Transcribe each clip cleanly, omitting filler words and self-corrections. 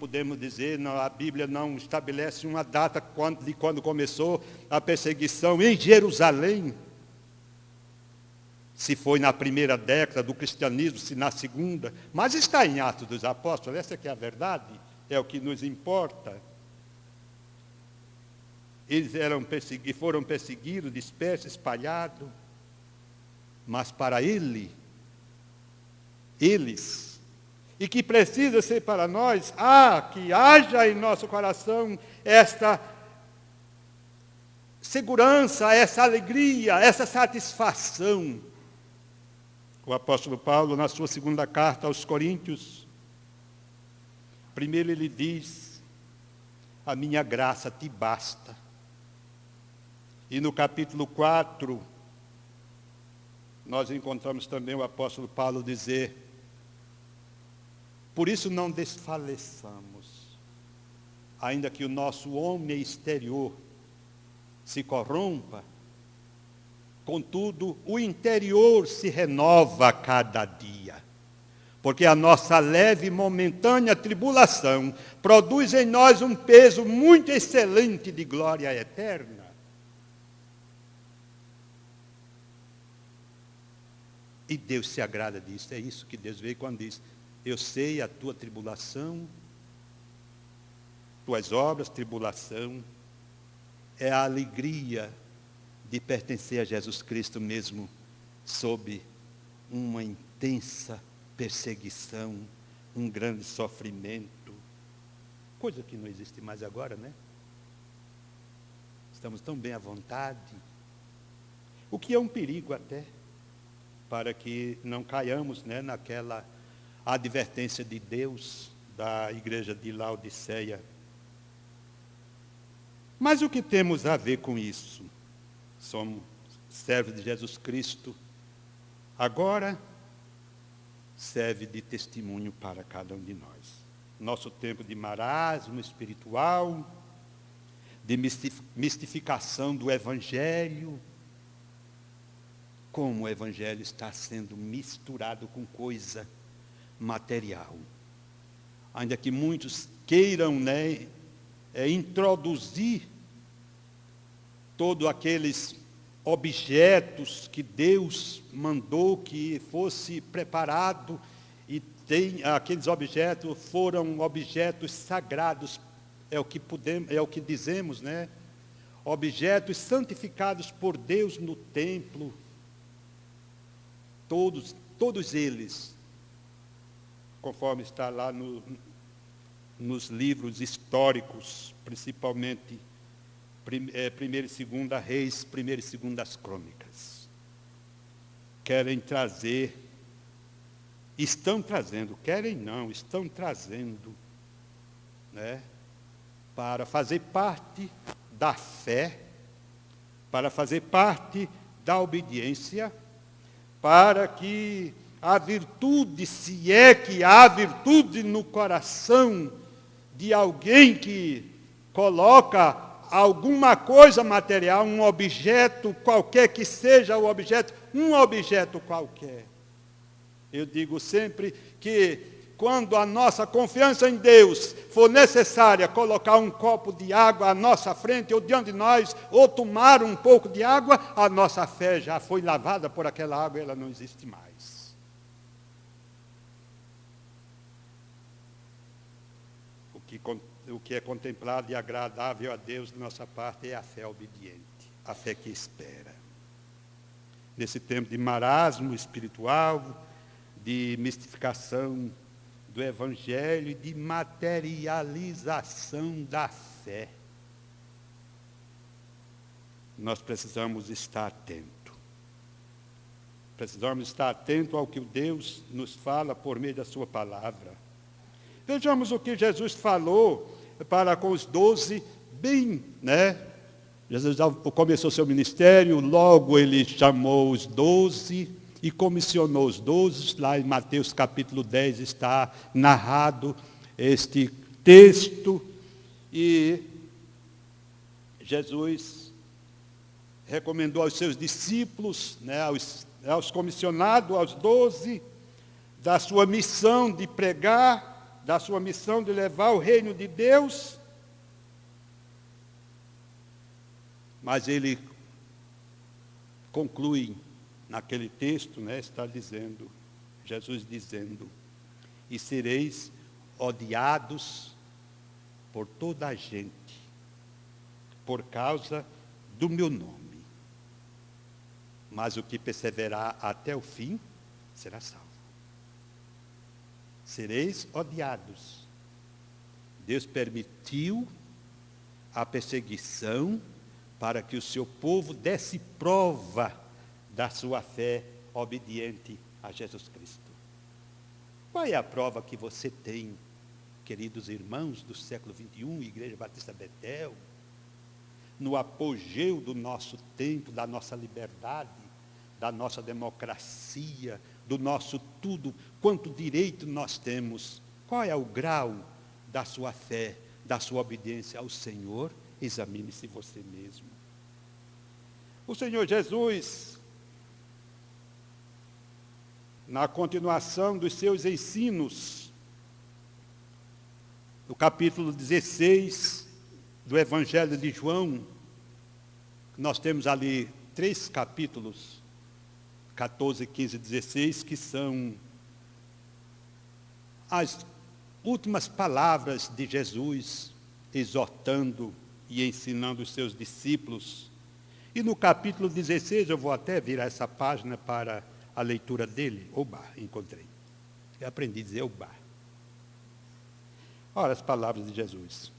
podemos dizer, não, a Bíblia não estabelece uma data de quando começou a perseguição em Jerusalém. Se foi na primeira década do cristianismo, se na segunda. Mas está em Atos dos Apóstolos, essa que é a verdade, é o que nos importa. Eles foram perseguidos, dispersos, espalhados. Mas para eles, e que precisa ser para nós, que haja em nosso coração esta segurança, essa alegria, essa satisfação. O apóstolo Paulo, na sua segunda carta aos Coríntios, primeiro ele diz: a minha graça te basta. E no capítulo 4, nós encontramos também o apóstolo Paulo dizer: por isso não desfaleçamos, ainda que o nosso homem exterior se corrompa, contudo, o interior se renova a cada dia. Porque a nossa leve e momentânea tribulação produz em nós um peso muito excelente de glória eterna. E Deus se agrada disso. É isso que Deus vê quando diz: eu sei a tua tribulação, tuas obras, tribulação, é a alegria de pertencer a Jesus Cristo mesmo, sob uma intensa perseguição, um grande sofrimento, coisa que não existe mais agora, né? Estamos tão bem à vontade, o que é um perigo até, para que não caiamos, né, naquela advertência de Deus da igreja de Laodiceia. Mas o que temos a ver com isso? Somos servos de Jesus Cristo. Agora, serve de testemunho para cada um de nós. Nosso tempo de marasmo espiritual, de mistificação do Evangelho. Como o Evangelho está sendo misturado com coisa material. Ainda que muitos queiram, né, introduzir todos aqueles objetos que Deus mandou que fosse preparado, e aqueles objetos foram objetos sagrados, é o que dizemos, né? Objetos santificados por Deus no templo. Todos eles, conforme está lá nos livros históricos, principalmente 1 e 2 Reis, 1 e 2 Crônicas. Querem trazer, estão trazendo, né, para fazer parte da fé, para fazer parte da obediência, para que a virtude, se é que há virtude no coração de alguém que coloca alguma coisa material, um objeto qualquer que seja o objeto, um objeto qualquer. Eu digo sempre que quando a nossa confiança em Deus for necessária colocar um copo de água à nossa frente ou diante de nós, ou tomar um pouco de água, a nossa fé já foi lavada por aquela água e ela não existe mais. O que é contemplado e agradável a Deus de nossa parte é a fé obediente, a fé que espera. Nesse tempo de marasmo espiritual, de mistificação do Evangelho e de materialização da fé, nós precisamos estar atentos. Precisamos estar atentos ao que Deus nos fala por meio da sua palavra. Vejamos o que Jesus falou para com os 12, bem, né? Jesus começou seu ministério, logo ele chamou os 12 e comissionou os 12. Lá em Mateus capítulo 10 está narrado este texto. E Jesus recomendou aos seus discípulos, né, aos comissionados, aos 12, da sua missão de pregar, da sua missão de levar o reino de Deus. Mas ele conclui naquele texto, está dizendo, Jesus dizendo, e sereis odiados por toda a gente, por causa do meu nome. Mas o que perseverar até o fim, será salvo. Sereis odiados. Deus permitiu a perseguição para que o seu povo desse prova da sua fé obediente a Jesus Cristo. Qual é a prova que você tem, queridos irmãos do século XXI, Igreja Batista Betel, no apogeu do nosso tempo, da nossa liberdade, da nossa democracia, do nosso tudo, quanto direito nós temos? Qual é o grau da sua fé, da sua obediência ao Senhor? Examine-se você mesmo. O Senhor Jesus, na continuação dos seus ensinos, no capítulo 16 do Evangelho de João, nós temos ali 3 capítulos, 14, 15 e 16, que são as últimas palavras de Jesus, exortando e ensinando os seus discípulos. E no capítulo 16, eu vou até virar essa página para a leitura dele. Oba, encontrei. Eu aprendi a dizer oba. Olha as palavras de Jesus.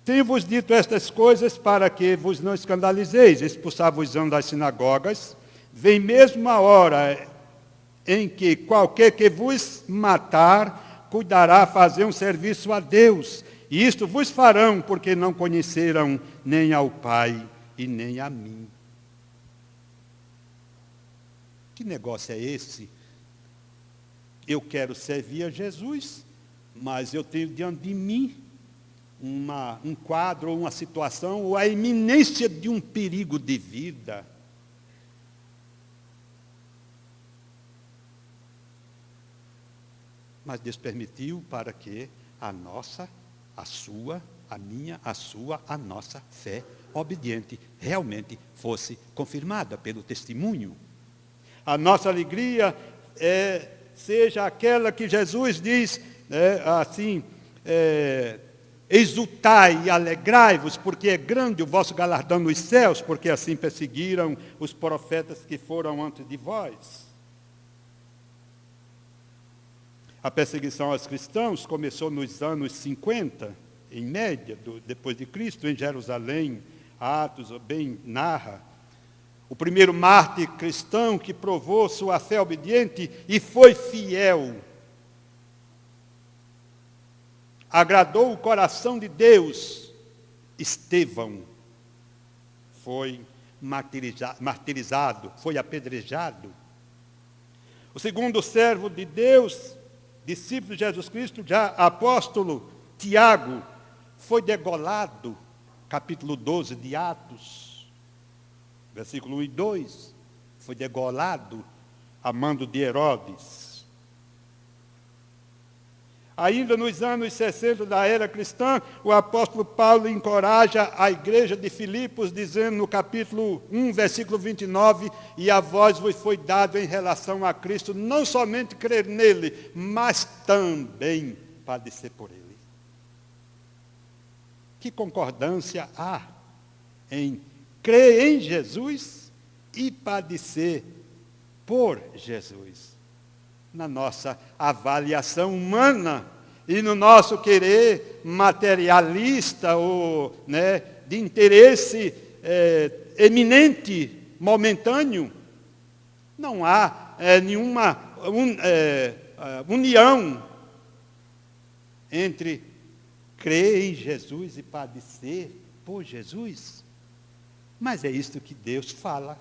Tenho-vos dito estas coisas para que vos não escandalizeis, expulsar-vos-ão das sinagogas. Vem mesmo a hora em que qualquer que vos matar, cuidará fazer um serviço a Deus. E isto vos farão, porque não conheceram nem ao Pai e nem a mim. Que negócio é esse? Eu quero servir a Jesus, mas eu tenho diante de mim um quadro, ou uma situação, ou a iminência de um perigo de vida. Mas Deus permitiu para que a nossa, a sua, a minha, a sua, a nossa fé obediente realmente fosse confirmada pelo testemunho. A nossa alegria seja aquela que Jesus diz, exultai e alegrai-vos, porque é grande o vosso galardão nos céus, porque assim perseguiram os profetas que foram antes de vós. A perseguição aos cristãos começou nos anos 50, em média, depois de Cristo, em Jerusalém. Atos bem narra. O primeiro mártir cristão que provou sua fé obediente e foi fiel. Agradou o coração de Deus. Estevão foi martirizado, foi apedrejado. O segundo servo de Deus, discípulo de Jesus Cristo, já apóstolo Tiago, foi degolado, capítulo 12 de Atos, versículo 1 e 2, foi degolado a mando de Herodes. Ainda nos anos 60 da era cristã, o apóstolo Paulo encoraja a igreja de Filipos, dizendo no capítulo 1, versículo 29, e a vós vos foi dado em relação a Cristo, não somente crer nele, mas também padecer por ele. Que concordância há em crer em Jesus e padecer por Jesus? Na nossa avaliação humana e no nosso querer materialista ou de interesse eminente, momentâneo, não há nenhuma união entre crer em Jesus e padecer por Jesus. Mas é isto que Deus fala.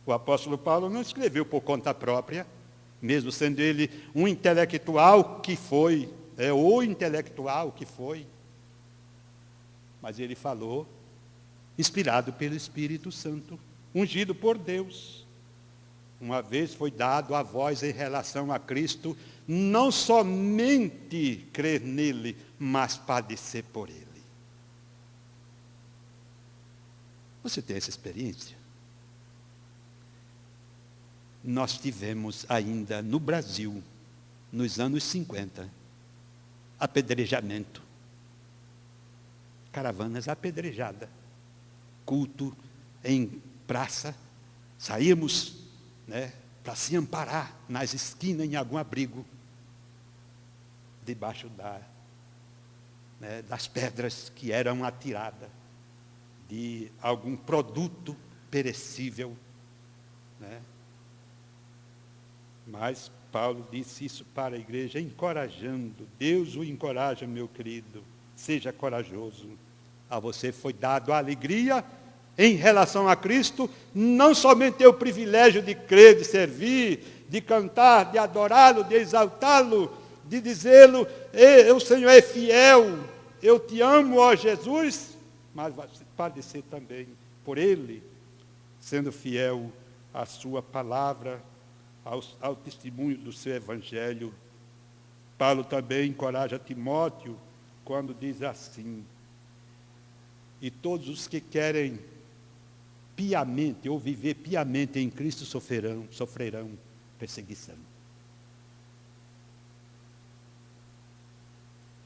O apóstolo Paulo não escreveu por conta própria, mesmo sendo ele um intelectual que foi, o intelectual que foi. Mas ele falou, inspirado pelo Espírito Santo, ungido por Deus. Uma vez foi dado a vós em relação a Cristo, não somente crer nele, mas padecer por ele. Você tem essa experiência? Nós tivemos ainda no Brasil, nos anos 50, apedrejamento. Caravanas apedrejadas. Culto em praça. Saímos, para se amparar nas esquinas em algum abrigo, debaixo das pedras que eram atiradas, de algum produto perecível. Mas Paulo disse isso para a igreja, encorajando. Deus o encoraja, meu querido. Seja corajoso. A você foi dado a alegria em relação a Cristo, não somente ter o privilégio de crer, de servir, de cantar, de adorá-lo, de exaltá-lo, de dizê-lo, o Senhor é fiel, eu te amo, ó Jesus, mas vai padecer também por Ele, sendo fiel à sua palavra, ao testemunho do seu Evangelho. Paulo também encoraja Timóteo, quando diz assim, e todos os que querem piamente, ou viver piamente em Cristo, sofrerão perseguição.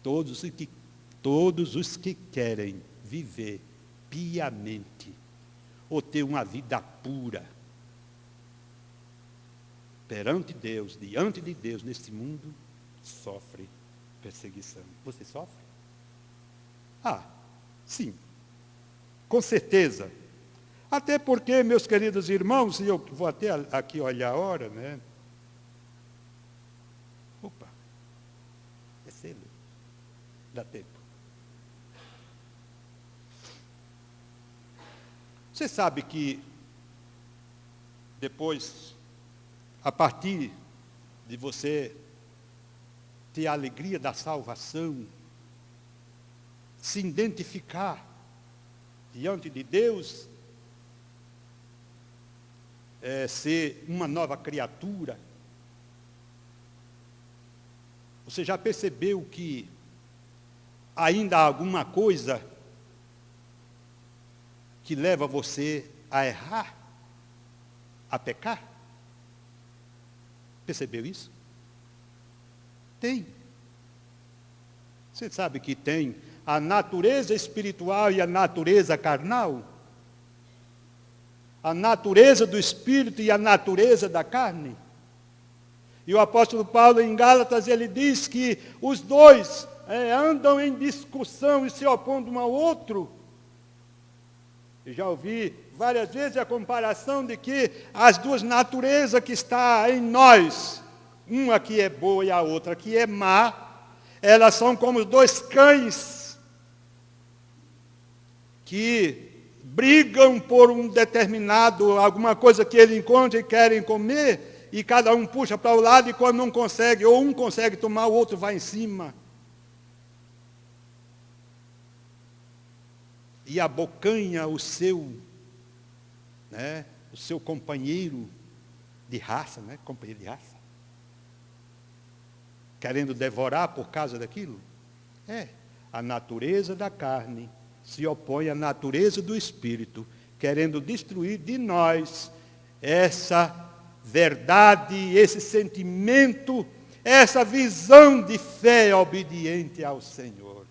Todos os que querem viver piamente, ou ter uma vida pura, perante Deus, diante de Deus, neste mundo, sofre perseguição. Você sofre? Sim, com certeza. Até porque, meus queridos irmãos, e eu vou até aqui olhar a hora, Opa, é cedo. Dá tempo. Você sabe que depois, a partir de você ter a alegria da salvação, se identificar diante de Deus, ser uma nova criatura. Você já percebeu que ainda há alguma coisa que leva você a errar, a pecar? Percebeu isso? Tem. Você sabe que tem a natureza espiritual e a natureza carnal? A natureza do espírito e a natureza da carne. E o apóstolo Paulo, em Gálatas, ele diz que os dois andam em discussão e se opondo um ao outro. Eu já ouvi várias vezes a comparação de que as duas naturezas que estão em nós, uma que é boa e a outra que é má, elas são como dois cães que brigam por um determinado, alguma coisa que ele encontra e querem comer, e cada um puxa para o lado, e quando não consegue, ou um consegue tomar, o outro vai em cima. E abocanha o seu companheiro de raça, companheiro de raça, querendo devorar por causa daquilo. A natureza da carne se opõe à natureza do Espírito, querendo destruir de nós essa verdade, esse sentimento, essa visão de fé obediente ao Senhor.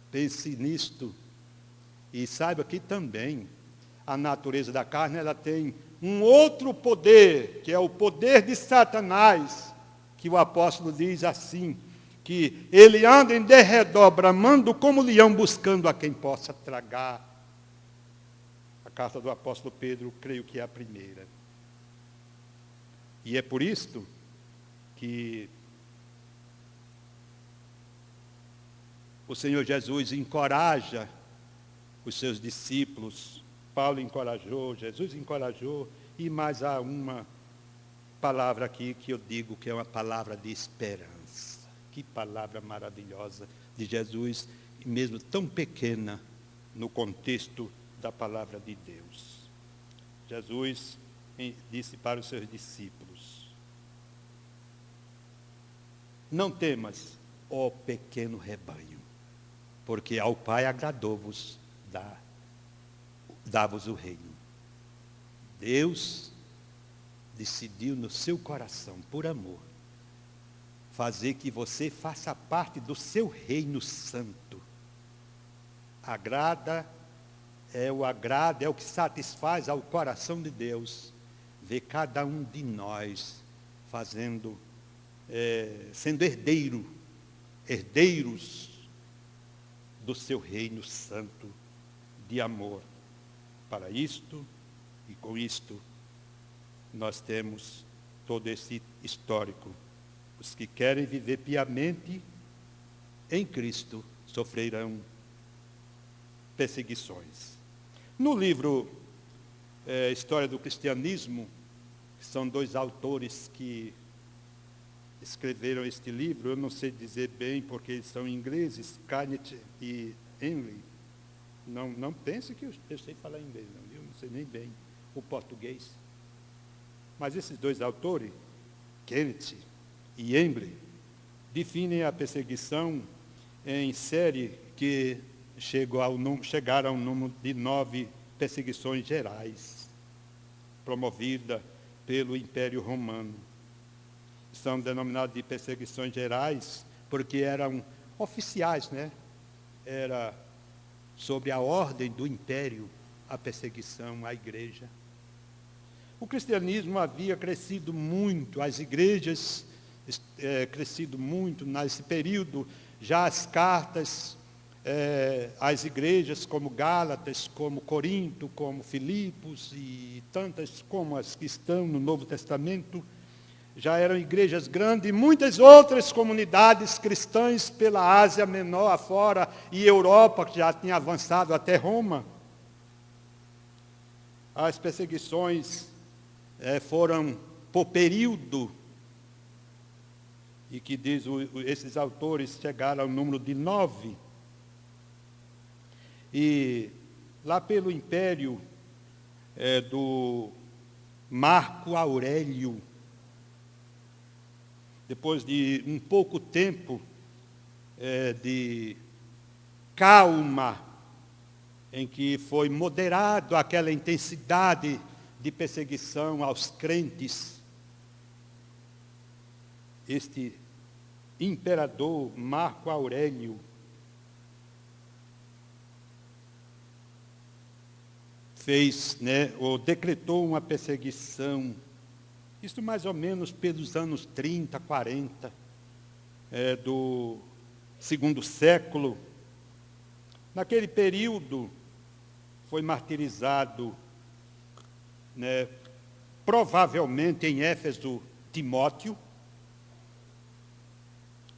Pense nisto e saiba que também a natureza da carne, ela tem um outro poder, que é o poder de Satanás, que o apóstolo diz assim, que ele anda em derredor, bramando como leão, buscando a quem possa tragar. A carta do apóstolo Pedro, creio que é a primeira. E é por isto que o Senhor Jesus encoraja os seus discípulos. Paulo encorajou, Jesus encorajou, e mais há uma palavra aqui que eu digo que é uma palavra de esperança. Que palavra maravilhosa de Jesus, mesmo tão pequena no contexto da palavra de Deus. Jesus disse para os seus discípulos: não temas, ó pequeno rebanho, porque ao Pai agradou-vos dar-vos o reino. Deus decidiu no seu coração, por amor, fazer que você faça parte do seu reino santo. É o que satisfaz ao coração de Deus, ver cada um de nós sendo herdeiros do seu reino santo de amor. Para isto, e com isto, nós temos todo esse histórico. Os que querem viver piamente em Cristo sofrerão perseguições. No livro História do Cristianismo, que são dois autores que escreveram este livro, eu não sei dizer bem porque eles são ingleses, Canet e Henry. Não pense que eu sei falar inglês, não, eu não sei nem bem o português. Mas esses dois autores, Kenneth e Embley, definem a perseguição em série que chegaram ao número de 9 perseguições gerais, promovida pelo Império Romano. São denominadas de perseguições gerais porque eram oficiais, né? Era sobre a ordem do Império a perseguição à igreja. O cristianismo havia crescido muito, as igrejas crescido muito nesse período, já as cartas às igrejas como Gálatas, como Corinto, como Filipos e tantas como as que estão no Novo Testamento, já eram igrejas grandes, e muitas outras comunidades cristãs pela Ásia Menor afora e Europa, que já tinha avançado até Roma. As perseguições foram por período, e que diz esses autores chegaram ao número de 9. E lá pelo império do Marco Aurélio, depois de um pouco tempo de calma, em que foi moderado aquela intensidade de perseguição aos crentes, este imperador Marco Aurélio ou decretou uma perseguição, isso mais ou menos pelos anos 30, 40, do segundo século. Naquele período, foi martirizado, provavelmente em Éfeso, Timóteo,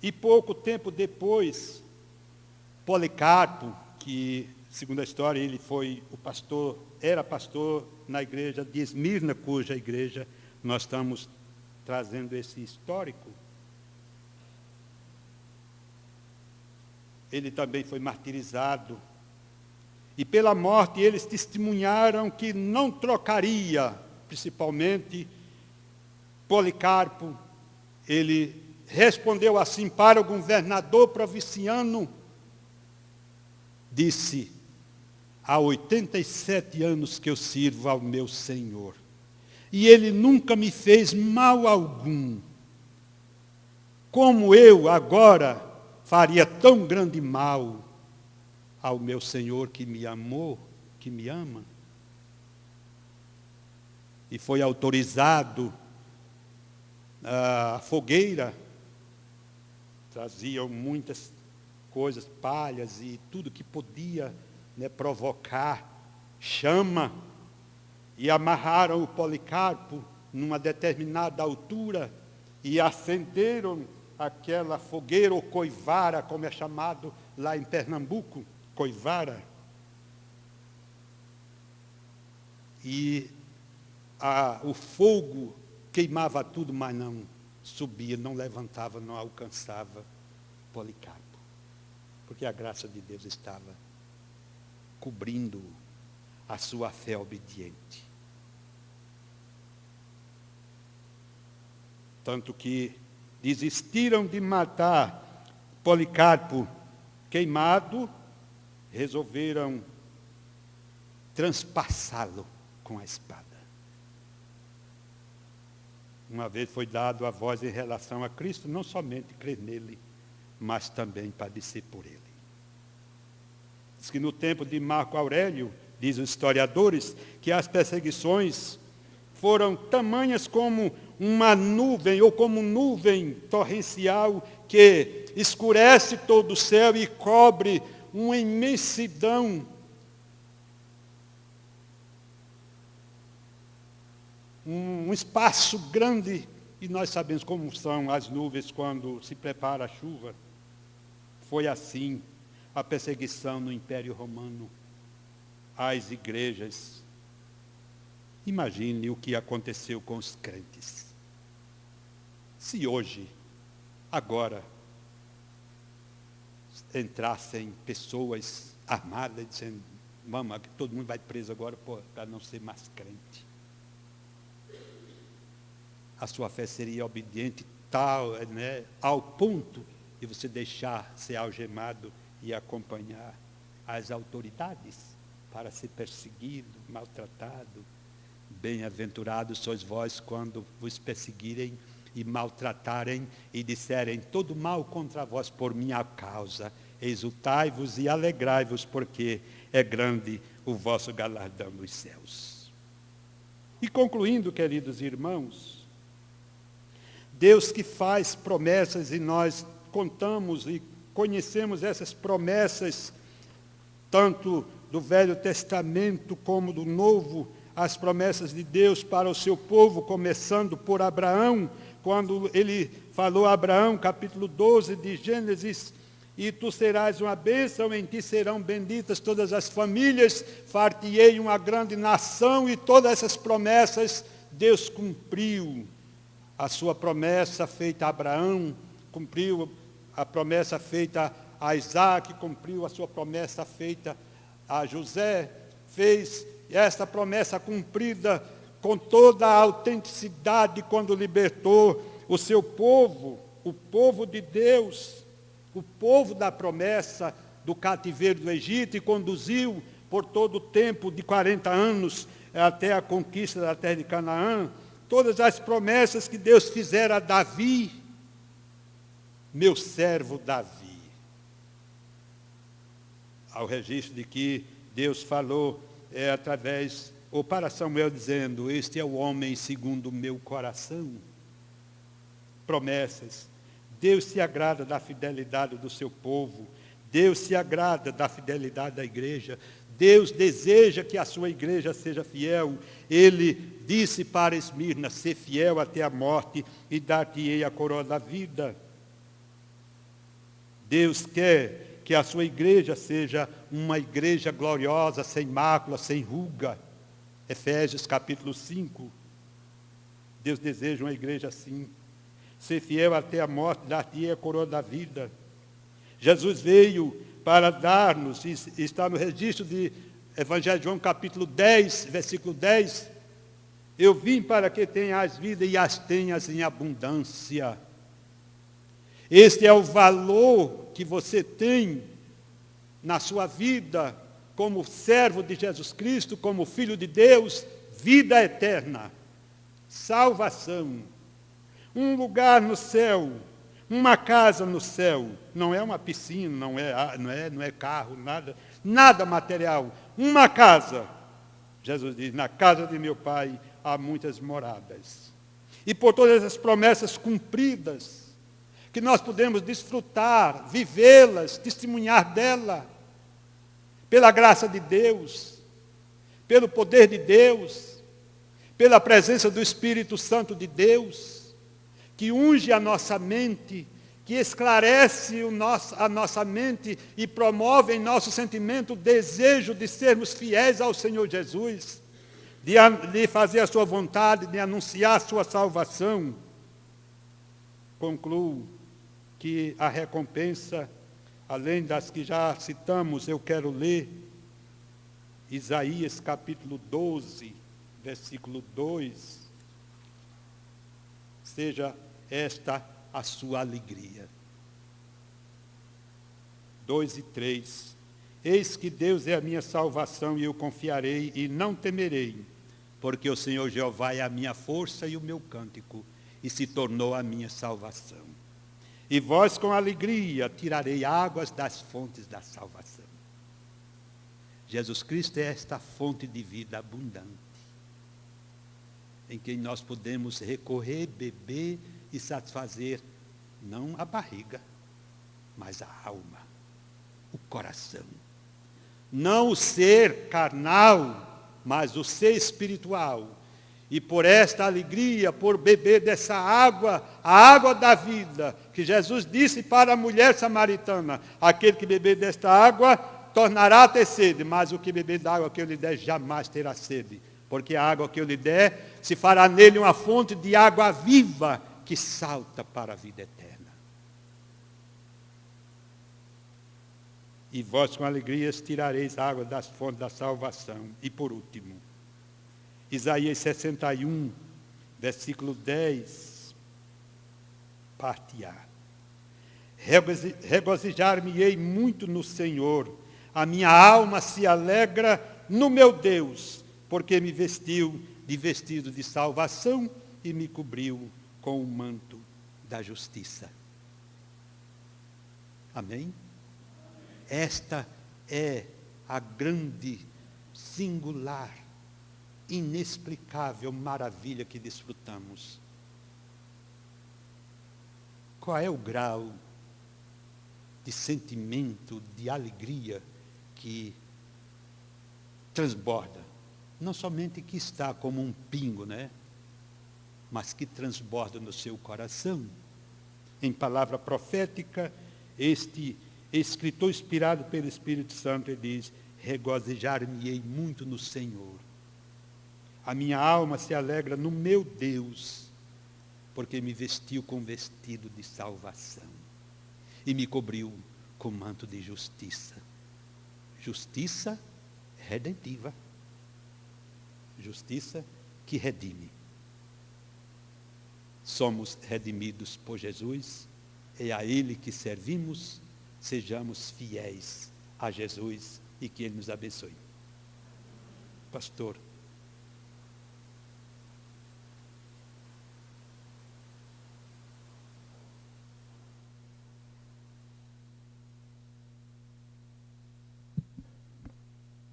e pouco tempo depois, Policarpo, que, segundo a história, ele era pastor na igreja de Esmirna, cuja igreja nós estamos trazendo esse histórico. Ele também foi martirizado. E pela morte eles testemunharam que não trocaria, principalmente Policarpo. Ele respondeu assim para o governador provinciano, disse: há 87 anos que eu sirvo ao meu Senhor, e Ele nunca me fez mal algum. Como eu agora faria tão grande mal ao meu Senhor que me amou, que me ama? E foi autorizado a fogueira, traziam muitas coisas, palhas e tudo que podia provocar chama, e amarraram o Policarpo numa determinada altura e acenderam aquela fogueira, ou coivara, como é chamado lá em Pernambuco, coivara. E o fogo queimava tudo, mas não subia, não levantava, não alcançava Policarpo, porque a graça de Deus estava cobrindo a sua fé obediente. tanto que desistiram de matar Policarpo queimado, resolveram transpassá-lo com a espada. Uma vez foi dado a voz em relação a Cristo, não somente crer nele, mas também padecer por ele. Diz que no tempo de Marco Aurélio, diz os historiadores, que as perseguições foram tamanhas como uma nuvem, ou como nuvem torrencial que escurece todo o céu e cobre uma imensidão. Um espaço grande, e nós sabemos como são as nuvens quando se prepara a chuva. Foi assim a perseguição no Império Romano às igrejas. Imagine o que aconteceu com os crentes. Se hoje, agora, entrassem pessoas armadas dizendo, vamos, todo mundo vai preso agora para não ser mais crente. A sua fé seria obediente tal, né, ao ponto de você deixar ser algemado e acompanhar as autoridades para ser perseguido, maltratado. Bem-aventurados sois vós quando vos perseguirem e maltratarem e disserem todo mal contra vós por minha causa. Exultai-vos e alegrai-vos, porque é grande o vosso galardão nos céus. E concluindo, queridos irmãos, Deus que faz promessas e nós contamos e conhecemos essas promessas, tanto do Velho Testamento como do Novo, as promessas de Deus para o seu povo, começando por Abraão, quando ele falou a Abraão, capítulo 12 de Gênesis, e tu serás uma bênção, em ti serão benditas todas as famílias, far-te-ei uma grande nação, e todas essas promessas Deus cumpriu. A sua promessa feita a Abraão, cumpriu a promessa feita a Isaac, cumpriu a sua promessa feita a José, fez esta promessa cumprida com toda a autenticidade quando libertou o seu povo, o povo de Deus, o povo da promessa do cativeiro do Egito, e conduziu por todo o tempo de 40 anos até a conquista da terra de Canaã. Todas as promessas que Deus fizera a Davi, meu servo Davi. Ao registro de que Deus falou através, ou para Samuel dizendo, este é o homem segundo o meu coração. Promessas. Deus se agrada da fidelidade do seu povo. Deus se agrada da fidelidade da igreja. Deus deseja que a sua igreja seja fiel. Ele disse para Esmirna, ser fiel até a morte e dar-te-ei a coroa da vida. Deus quer que a sua igreja seja uma igreja gloriosa, sem mácula, sem ruga. Efésios capítulo 5. Deus deseja uma igreja assim. Ser fiel até a morte, dar-te-ei a coroa da vida. Jesus veio para dar-nos, e está no registro de Evangelho de João, capítulo 10, versículo 10, eu vim para que tenhas vida e as tenhas em abundância. Este é o valor que você tem na sua vida, como servo de Jesus Cristo, como filho de Deus, vida eterna, salvação, um lugar no céu, uma casa no céu, não é uma piscina, não é carro, nada material, uma casa. Jesus diz, na casa de meu Pai há muitas moradas. E por todas as promessas cumpridas, que nós podemos desfrutar, vivê-las, testemunhar dela, pela graça de Deus, pelo poder de Deus, pela presença do Espírito Santo de Deus, que unge a nossa mente, que esclarece a nossa mente e promove em nosso sentimento o desejo de sermos fiéis ao Senhor Jesus, de fazer a sua vontade, de anunciar a sua salvação. Concluo que a recompensa, além das que já citamos, eu quero ler Isaías capítulo 12, versículo 2. Seja esta a sua alegria. 2 e 3. Eis que Deus é a minha salvação e eu confiarei e não temerei, porque o Senhor Jeová é a minha força e o meu cântico, e se tornou a minha salvação. E vós com alegria tirarei águas das fontes da salvação. Jesus Cristo é esta fonte de vida abundante, em quem nós podemos recorrer, beber e satisfazer, não a barriga, mas a alma, o coração. Não o ser carnal, mas o ser espiritual. E por esta alegria, por beber dessa água, a água da vida, que Jesus disse para a mulher samaritana, aquele que beber desta água, tornará a ter sede, mas o que beber da água que eu lhe der, jamais terá sede. Porque a água que eu lhe der, se fará nele uma fonte de água viva, que salta para a vida eterna. E vós com alegrias tirareis a água das fontes da salvação. E por último, Isaías 61, versículo 10, parte A. Regozijar-me-ei muito no Senhor, a minha alma se alegra no meu Deus, porque me vestiu de vestido de salvação e me cobriu com o manto da justiça. Amém? Esta é a grande, singular, inexplicável maravilha que desfrutamos. Qual é o grau de sentimento, de alegria que transborda? Não somente que está como um pingo, né? Mas que transborda no seu coração. Em palavra profética, este escritor inspirado pelo Espírito Santo, ele diz: regozijar-me-ei muito no Senhor. A minha alma se alegra no meu Deus, porque me vestiu com vestido de salvação e me cobriu com manto de justiça. Justiça redentiva. Justiça que redime. Somos redimidos por Jesus, é a Ele que servimos. Sejamos fiéis a Jesus e que Ele nos abençoe. Pastor.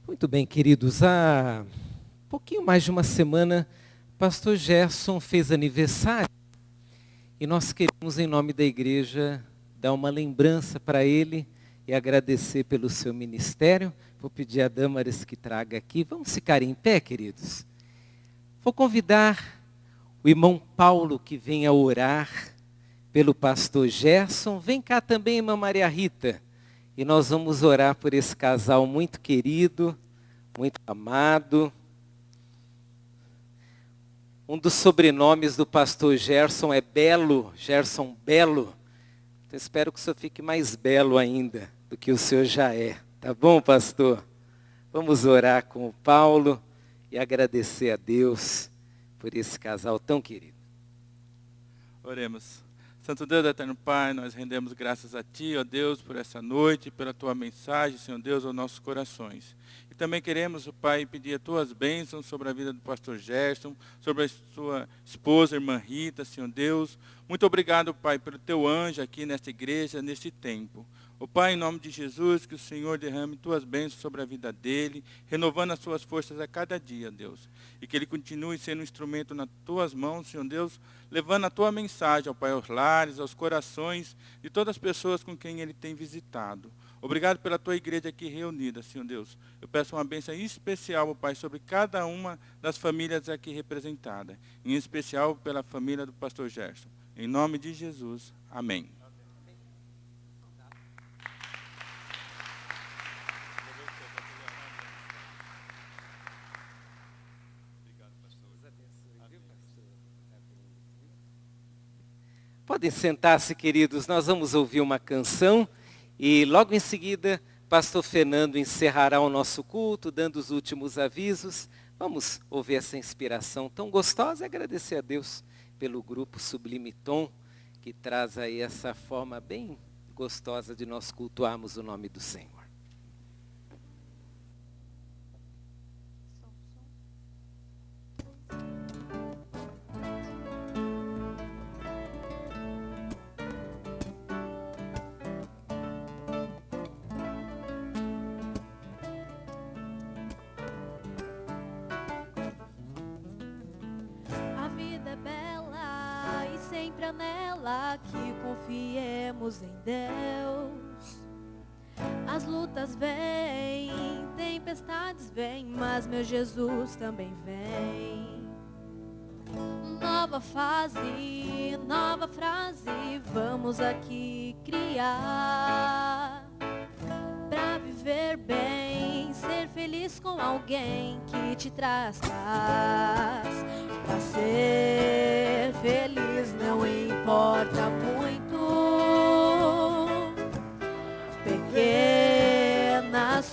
Muito bem, queridos. Há pouquinho mais de uma semana, pastor Gerson fez aniversário e nós queremos, em nome da igreja, dar uma lembrança para ele e agradecer pelo seu ministério. Vou pedir a Damaris que traga aqui. Vamos ficar em pé, queridos. Vou convidar o irmão Paulo que venha orar pelo pastor Gerson. Vem cá também, irmã Maria Rita. E nós vamos orar por esse casal muito querido, muito amado. Um dos sobrenomes do pastor Gerson é Belo, Gerson Belo. Então espero que o senhor fique mais belo ainda do que o senhor já é. Tá bom, pastor? Vamos orar com o Paulo e agradecer a Deus por esse casal tão querido. Oremos. Santo Deus, eterno Pai, nós rendemos graças a Ti, ó Deus, por essa noite, pela Tua mensagem, Senhor Deus, aos nossos corações. E também queremos, Pai, pedir as Tuas bênçãos sobre a vida do pastor Gerson, sobre a sua esposa, irmã Rita, Senhor Deus. Muito obrigado, Pai, pelo Teu anjo aqui nesta igreja, neste tempo. Ó Pai, em nome de Jesus, que o Senhor derrame Tuas bênçãos sobre a vida dele, renovando as Suas forças a cada dia, Deus. E que ele continue sendo um instrumento nas Tuas mãos, Senhor Deus, levando a Tua mensagem, ó Pai, aos lares, aos corações de todas as pessoas com quem ele tem visitado. Obrigado pela Tua igreja aqui reunida, Senhor Deus. Eu peço uma bênção especial, ó Pai, sobre cada uma das famílias aqui representadas, em especial pela família do pastor Gerson. Em nome de Jesus, amém. Podem sentar-se, queridos, nós vamos ouvir uma canção e logo em seguida, pastor Fernando encerrará o nosso culto, dando os últimos avisos. Vamos ouvir essa inspiração tão gostosa e agradecer a Deus pelo grupo Sublime Tom que traz aí essa forma bem gostosa de nós cultuarmos o nome do Senhor. A vida é bela e sempre é nela que confiemos em Deus. As lutas vêm, tempestades vêm, mas meu Jesus também vem. Nova fase, nova frase, vamos aqui criar. Pra viver bem, ser feliz com alguém que te traz paz. Pra ser feliz não importa muito. Pequenas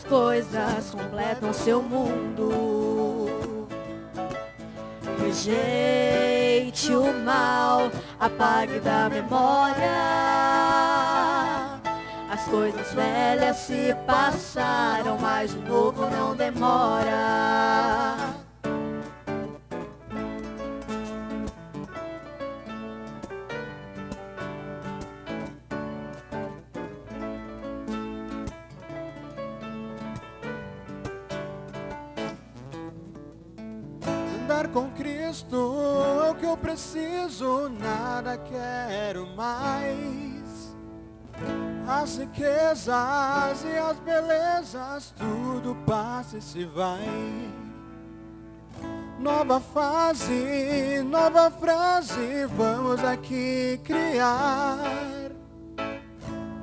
coisas completam seu mundo. Rejeite o mal, apague da memória. As coisas velhas se passaram, mas o novo não demora. Andar com Cristo é o que eu preciso, nada quero mais. As riquezas e as belezas, tudo passa e se vai. Nova fase, nova frase, vamos aqui criar.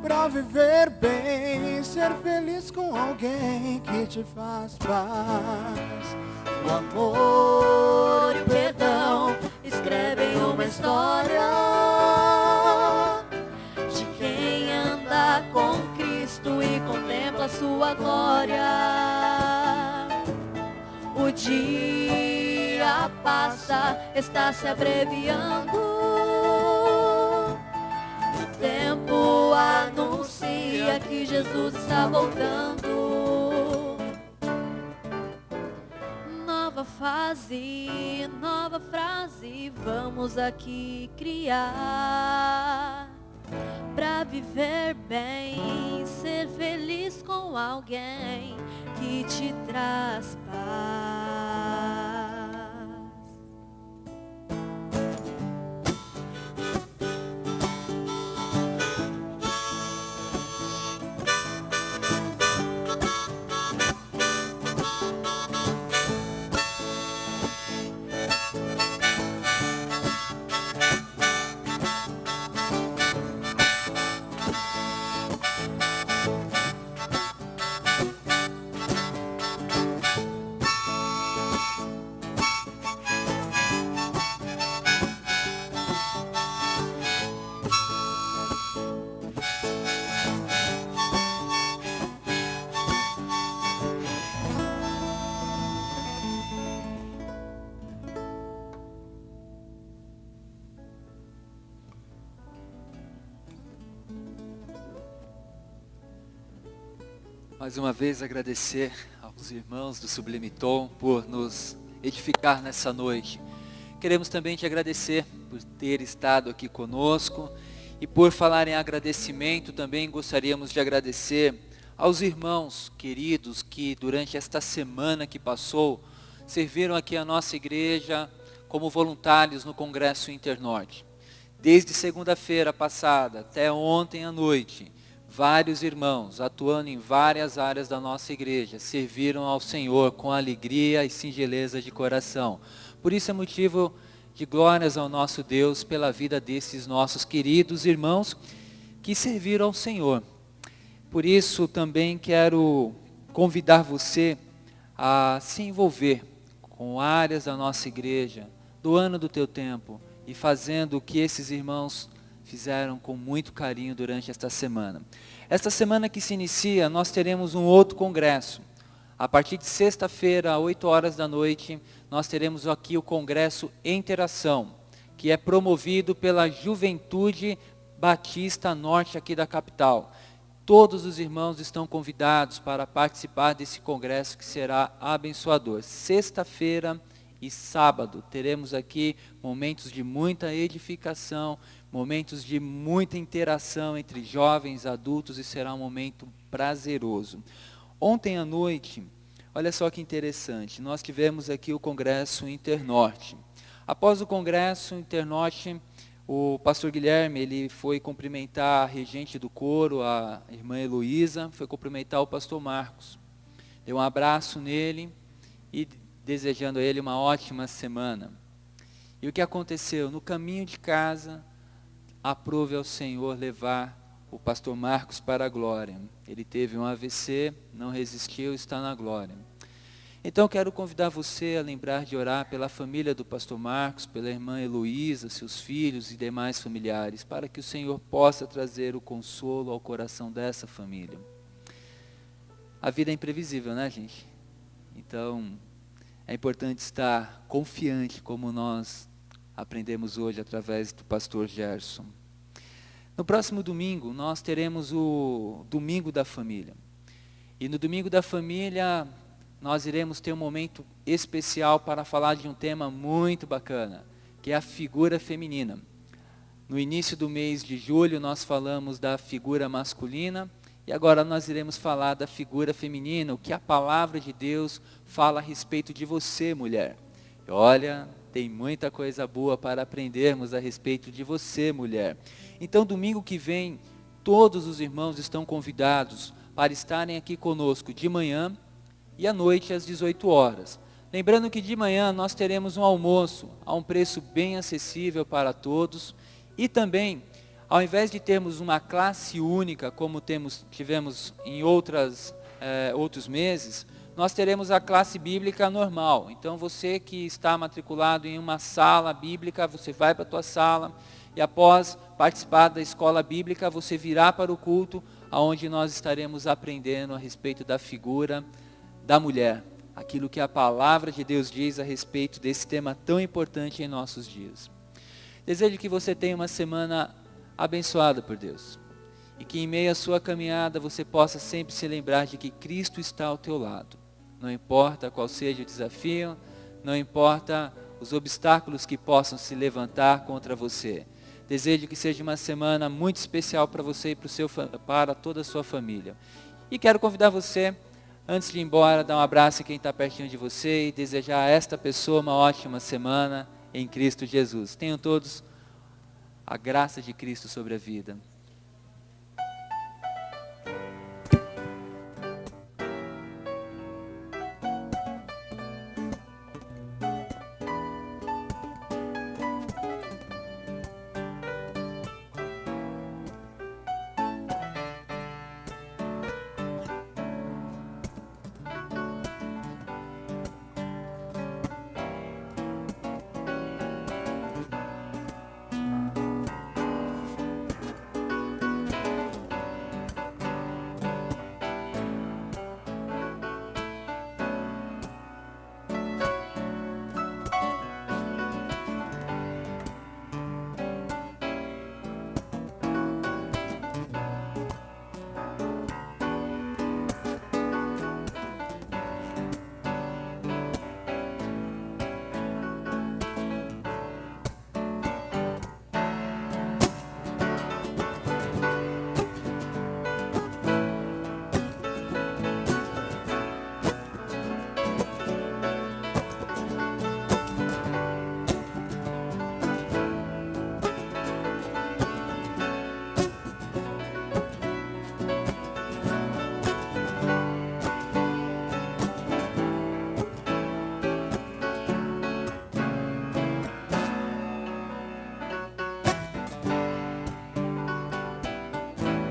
Pra viver bem, ser feliz com alguém que te faz paz. O amor e o perdão escrevem uma história de quem anda com Cristo e contempla sua glória. O dia passa, está se abreviando. O tempo anuncia que Jesus está voltando. Nova fase, nova frase, vamos aqui criar. Pra viver bem, ser feliz com alguém que te traz paz. Mais uma vez agradecer aos irmãos do Sublime Tom por nos edificar nessa noite. Queremos também te agradecer por ter estado aqui conosco e por falar em agradecimento também gostaríamos de agradecer aos irmãos queridos que durante esta semana que passou serviram aqui a nossa igreja como voluntários no Congresso Internorte. Desde segunda-feira passada até ontem à noite, vários irmãos, atuando em várias áreas da nossa igreja, serviram ao Senhor com alegria e singeleza de coração. Por isso é motivo de glórias ao nosso Deus pela vida desses nossos queridos irmãos que serviram ao Senhor. Por isso também quero convidar você a se envolver com áreas da nossa igreja, doando do teu tempo e fazendo o que esses irmãos fizeram com muito carinho durante esta semana. Esta semana que se inicia, nós teremos um outro congresso. A partir de sexta-feira, às 8 horas da noite, nós teremos aqui o Congresso Interação, que é promovido pela Juventude Batista Norte aqui da capital. Todos os irmãos estão convidados para participar desse congresso que será abençoador. Sexta-feira e sábado teremos aqui momentos de muita edificação, momentos de muita interação entre jovens, adultos, e será um momento prazeroso. Ontem à noite, olha só que interessante, nós tivemos aqui o Congresso Internorte. Após o Congresso Internorte, o pastor Guilherme, ele foi cumprimentar a regente do coro, a irmã Heloísa, foi cumprimentar o pastor Marcos. Deu um abraço nele e desejando a ele uma ótima semana. E o que aconteceu? No caminho de casa, aprove ao Senhor levar o pastor Marcos para a glória. Ele teve um AVC, não resistiu, está na glória. Então quero convidar você a lembrar de orar pela família do pastor Marcos, pela irmã Heloísa, seus filhos e demais familiares, para que o Senhor possa trazer o consolo ao coração dessa família. A vida é imprevisível, né, gente? Então, é importante estar confiante, como nós aprendemos hoje através do pastor Gerson. No próximo domingo, nós teremos o Domingo da Família. E no Domingo da Família, nós iremos ter um momento especial para falar de um tema muito bacana, que é a figura feminina. No início do mês de julho, nós falamos da figura masculina, e agora nós iremos falar da figura feminina, o que a palavra de Deus fala a respeito de você, mulher. E olha, tem muita coisa boa para aprendermos a respeito de você, mulher. Então, domingo que vem, todos os irmãos estão convidados para estarem aqui conosco de manhã e à noite às 18 horas. Lembrando que de manhã nós teremos um almoço a um preço bem acessível para todos, e também, ao invés de termos uma classe única, como tivemos em outros meses, nós teremos a classe bíblica normal. Então você que está matriculado em uma sala bíblica, você vai para a tua sala, e após participar da escola bíblica, você virá para o culto, onde nós estaremos aprendendo a respeito da figura da mulher, aquilo que a palavra de Deus diz a respeito desse tema tão importante em nossos dias. Desejo que você tenha uma semana abençoada por Deus, e que em meio à sua caminhada você possa sempre se lembrar de que Cristo está ao teu lado. Não importa qual seja o desafio, não importa os obstáculos que possam se levantar contra você. Desejo que seja uma semana muito especial para você e para toda a sua família. E quero convidar você, antes de ir embora, dar um abraço em quem está pertinho de você e desejar a esta pessoa uma ótima semana em Cristo Jesus. Tenham todos a graça de Cristo sobre a vida.